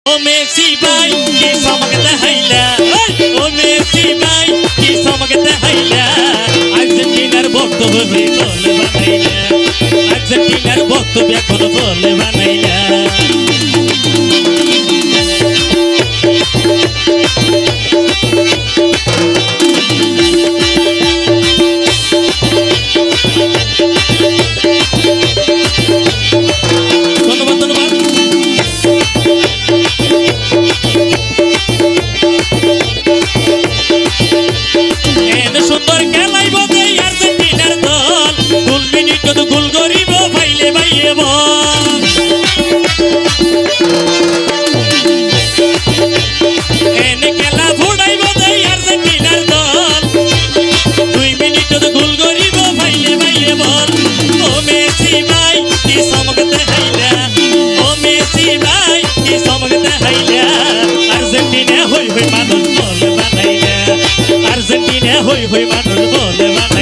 ও Messi ভাই কি চমক দেখাইলা ও মেসি ভাই কি চমক দেখাইলা আর্জেন্টিনার বক্তব্য হয়ে বল বানাইলা আর্জেন্টিনার বক্তব্য এখন বল বানাইলা সুন্দর খেলাই বোধে আর্জেন্টিনার দল গোল মিনিট তো গোল করিব ফাইলে বাইয়ে বল এনে খেলা ফুড়াই বোধে আর্জেন্টিনার দল 2 মিনিট তো গোল করিব ফাইলে বাইয়ে বল ও মেসি ভাই কি চমক দেখাইলা ও মেসি ভাই কি চমক দেখাইলা আর্জেন্টিনা হই হই মানুষ বল বানাইলা আর্জেন্টিনা হই হই মানুষ বল বানাইলা